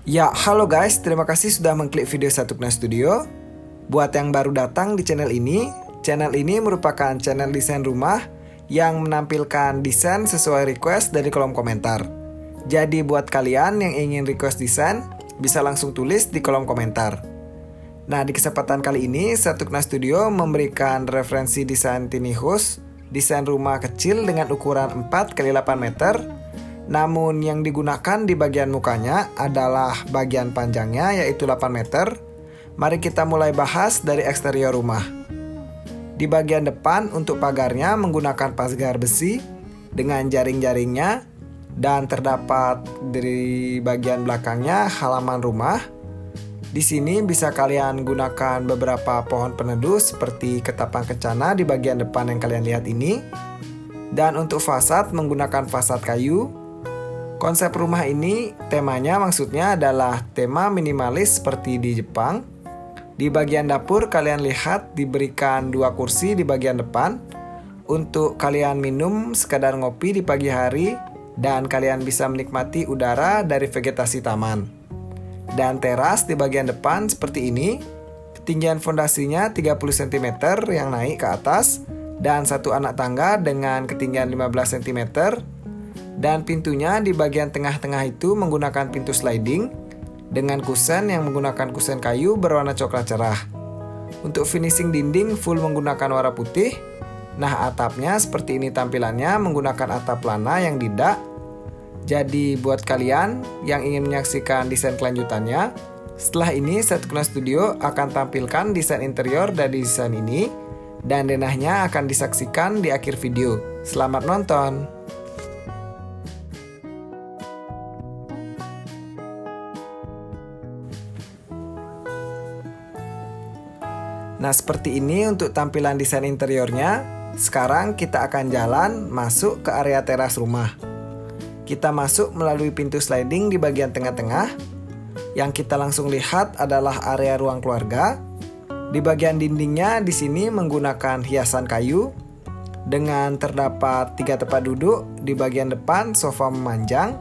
Ya, halo guys, terima kasih sudah mengklik video Satukna Studio. Buat yang baru datang di channel ini merupakan channel desain rumah yang menampilkan desain sesuai request dari kolom komentar. Jadi buat kalian yang ingin request desain, bisa langsung tulis di kolom komentar. Nah, di kesempatan kali ini, Satukna Studio memberikan referensi desain tiny house, desain rumah kecil dengan ukuran 4x8 meter. Namun yang digunakan di bagian mukanya adalah bagian panjangnya yaitu 8 meter. Mari kita mulai bahas dari eksterior rumah. Di bagian depan untuk pagarnya menggunakan pagar besi dengan jaring-jaringnya, dan terdapat di bagian belakangnya halaman rumah. Di sini bisa kalian gunakan beberapa pohon peneduh seperti ketapang kencana di bagian depan yang kalian lihat ini. Dan untuk fasad menggunakan fasad kayu. Konsep rumah ini temanya maksudnya adalah tema minimalis seperti di Jepang. Di bagian dapur kalian lihat diberikan 2 kursi di bagian depan untuk kalian minum sekadar ngopi di pagi hari dan kalian bisa menikmati udara dari vegetasi taman. Dan teras di bagian depan seperti ini. Ketinggian fondasinya 30 cm yang naik ke atas dan satu anak tangga dengan ketinggian 15 cm. Dan pintunya di bagian tengah-tengah itu menggunakan pintu sliding dengan kusen yang menggunakan kusen kayu berwarna coklat cerah. Untuk finishing dinding full menggunakan warna putih. Nah, atapnya seperti ini tampilannya menggunakan atap lana yang didak. Jadi buat kalian yang ingin menyaksikan desain kelanjutannya, setelah ini Satukna Studio akan tampilkan desain interior dari desain ini dan denahnya akan disaksikan di akhir video. Selamat nonton! Nah, seperti ini untuk tampilan desain interiornya. Sekarang kita akan jalan masuk ke area teras rumah. Kita masuk melalui pintu sliding di bagian tengah-tengah. Yang kita langsung lihat adalah area ruang keluarga. Di bagian dindingnya di sini menggunakan hiasan kayu dengan terdapat 3 tempat duduk. Di bagian depan sofa memanjang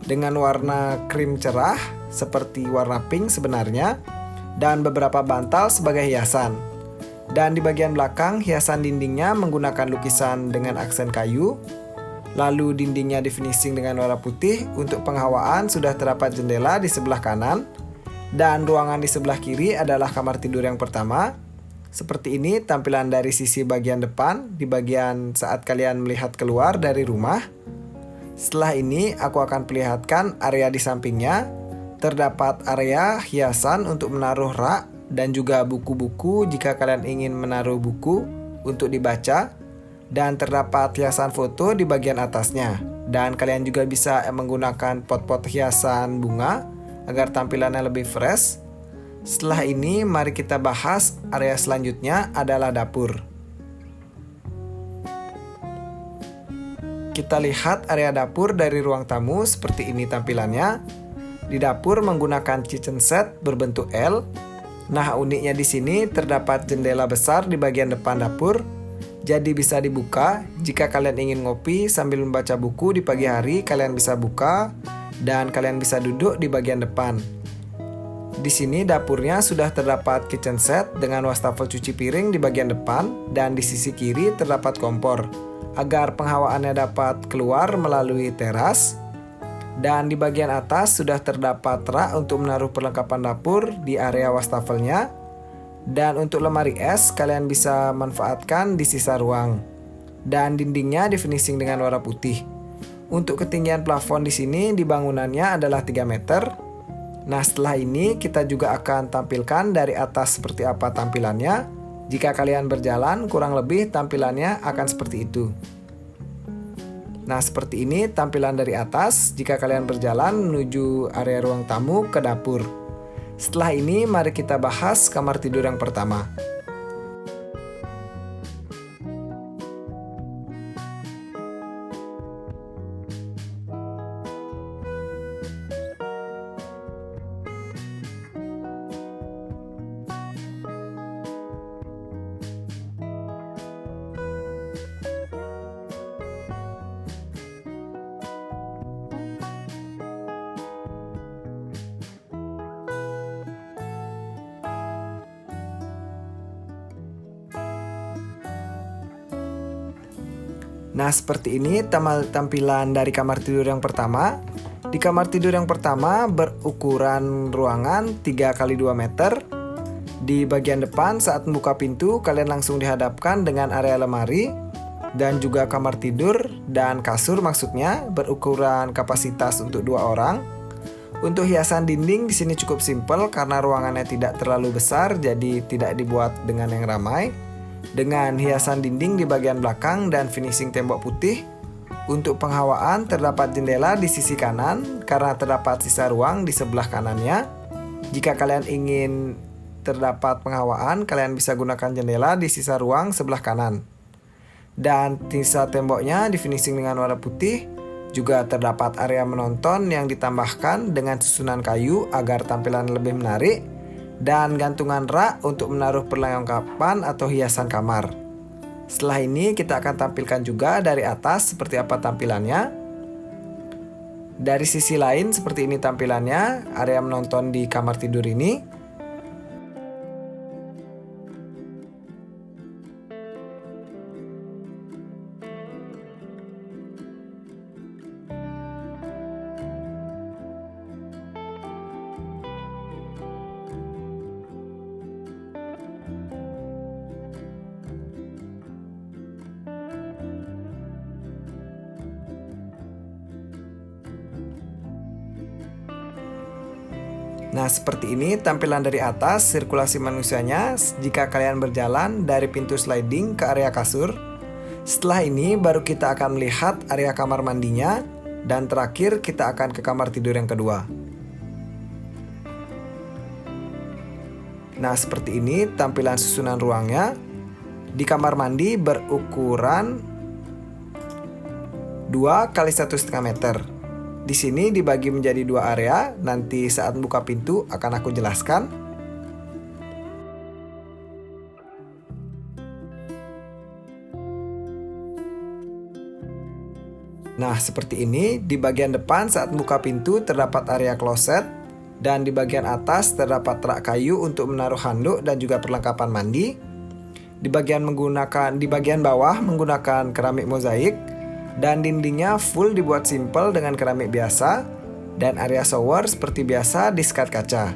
dengan warna krim cerah seperti warna pink sebenarnya. Dan beberapa bantal sebagai hiasan. Dan di bagian belakang hiasan dindingnya menggunakan lukisan dengan aksen kayu. Lalu dindingnya di finishing dengan warna putih. Untuk penghawaan sudah terdapat jendela di sebelah kanan. Dan ruangan di sebelah kiri adalah kamar tidur yang pertama. Seperti ini tampilan dari sisi bagian depan di bagian saat kalian melihat keluar dari rumah. Setelah ini aku akan perlihatkan area di sampingnya. Terdapat area hiasan untuk menaruh rak dan juga buku-buku jika kalian ingin menaruh buku untuk dibaca. Dan terdapat hiasan foto di bagian atasnya. Dan kalian juga bisa menggunakan pot-pot hiasan bunga agar tampilannya lebih fresh. Setelah ini mari kita bahas area selanjutnya adalah dapur. Kita lihat area dapur dari ruang tamu seperti ini tampilannya. Di dapur menggunakan kitchen set berbentuk L. Nah, uniknya di sini terdapat jendela besar di bagian depan dapur. Jadi bisa dibuka. Jika kalian ingin ngopi sambil membaca buku di pagi hari, kalian bisa buka dan kalian bisa duduk di bagian depan. Di sini dapurnya sudah terdapat kitchen set dengan wastafel cuci piring di bagian depan dan di sisi kiri terdapat kompor agar penghawaannya dapat keluar melalui teras. Dan di bagian atas sudah terdapat rak untuk menaruh perlengkapan dapur di area wastafelnya. Dan untuk lemari es kalian bisa manfaatkan di sisa ruang. Dan dindingnya di finishing dengan warna putih. Untuk ketinggian plafon di sini di bangunannya adalah 3 meter. Nah, setelah ini kita juga akan tampilkan dari atas seperti apa tampilannya. Jika kalian berjalan kurang lebih tampilannya akan seperti itu. Nah, seperti ini tampilan dari atas jika kalian berjalan menuju area ruang tamu ke dapur. Setelah ini mari kita bahas kamar tidur yang pertama. Nah, seperti ini tampilan dari kamar tidur yang pertama. Di kamar tidur yang pertama berukuran ruangan 3x2 meter. Di bagian depan saat membuka pintu kalian langsung dihadapkan dengan area lemari dan juga kamar tidur dan kasur maksudnya berukuran kapasitas untuk 2 orang. Untuk hiasan dinding di sini cukup simpel karena ruangannya tidak terlalu besar jadi tidak dibuat dengan yang ramai. Dengan hiasan dinding di bagian belakang dan finishing tembok putih. Untuk penghawaan terdapat jendela di sisi kanan karena terdapat sisa ruang di sebelah kanannya. Jika kalian ingin terdapat penghawaan, kalian bisa gunakan jendela di sisa ruang sebelah kanan. Dan sisa temboknya di finishing dengan warna putih. Juga terdapat area menonton yang ditambahkan dengan susunan kayu agar tampilan lebih menarik. Dan gantungan rak untuk menaruh perlengkapan atau hiasan kamar. Setelah ini kita akan tampilkan juga dari atas seperti apa tampilannya. Dari sisi lain seperti ini tampilannya, area menonton di kamar tidur ini. Nah, seperti ini tampilan dari atas sirkulasi manusianya jika kalian berjalan dari pintu sliding ke area kasur. Setelah ini baru kita akan melihat area kamar mandinya dan terakhir kita akan ke kamar tidur yang kedua. Nah, seperti ini tampilan susunan ruangnya. Di kamar mandi berukuran 2x1,5 meter. Di sini dibagi menjadi 2 area, nanti saat buka pintu akan aku jelaskan. Nah, seperti ini, di bagian depan saat buka pintu terdapat area kloset, dan di bagian atas terdapat rak kayu untuk menaruh handuk dan juga perlengkapan mandi. Di bagian bawah menggunakan keramik mozaik. Dan dindingnya full dibuat simpel dengan keramik biasa. Dan area shower seperti biasa di sekat kaca.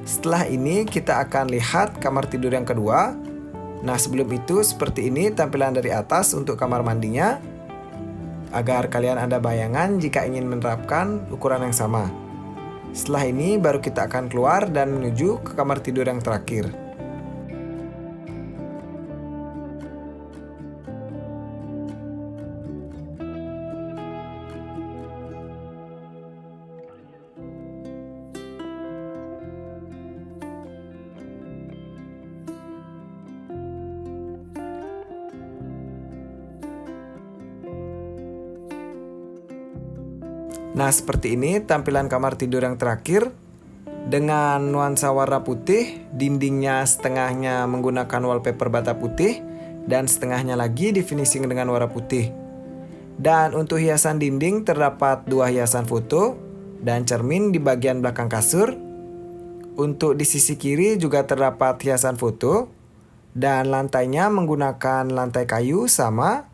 Setelah ini kita akan lihat kamar tidur yang kedua. Nah, sebelum itu seperti ini tampilan dari atas untuk kamar mandinya. Agar kalian ada bayangan jika ingin menerapkan ukuran yang sama. Setelah ini baru kita akan keluar dan menuju ke kamar tidur yang terakhir. Nah, seperti ini tampilan kamar tidur yang terakhir dengan nuansa warna putih, dindingnya setengahnya menggunakan wallpaper bata putih dan setengahnya lagi di finishing dengan warna putih. Dan untuk hiasan dinding terdapat 2 hiasan foto dan cermin di bagian belakang kasur. Untuk di sisi kiri juga terdapat hiasan foto dan lantainya menggunakan lantai kayu sama.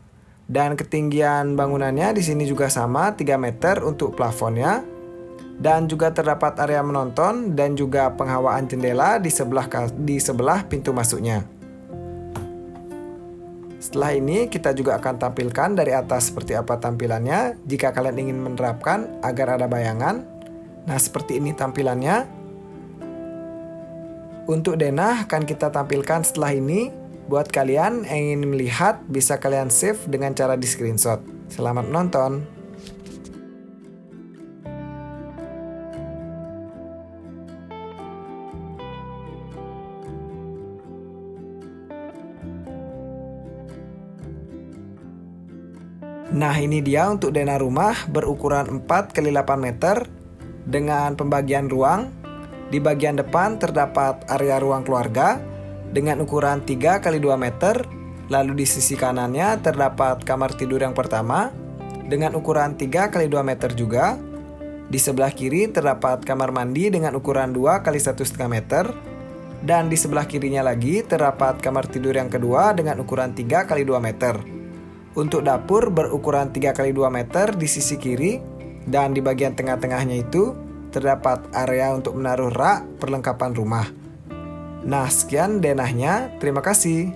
Dan ketinggian bangunannya di sini juga sama 3 meter untuk plafonnya. Dan juga terdapat area menonton dan juga penghawaan jendela di sebelah pintu masuknya. Setelah ini kita juga akan tampilkan dari atas seperti apa tampilannya jika kalian ingin menerapkan agar ada bayangan. Nah, seperti ini tampilannya. Untuk denah akan kita tampilkan setelah ini. Buat kalian yang ingin melihat, bisa kalian save dengan cara di screenshot. Selamat menonton! Nah, ini dia untuk denah rumah berukuran 4x8 meter dengan pembagian ruang. Di bagian depan terdapat area ruang keluarga dengan ukuran 3x2 meter. Lalu di sisi kanannya terdapat kamar tidur yang pertama dengan ukuran 3x2 meter juga. Di sebelah kiri terdapat kamar mandi dengan ukuran 2x1,5 meter. Dan di sebelah kirinya lagi terdapat kamar tidur yang kedua dengan ukuran 3x2 meter. Untuk dapur berukuran 3x2 meter di sisi kiri, dan di bagian tengah-tengahnya itu terdapat area untuk menaruh rak perlengkapan rumah. Nah, sekian denahnya. Terima kasih.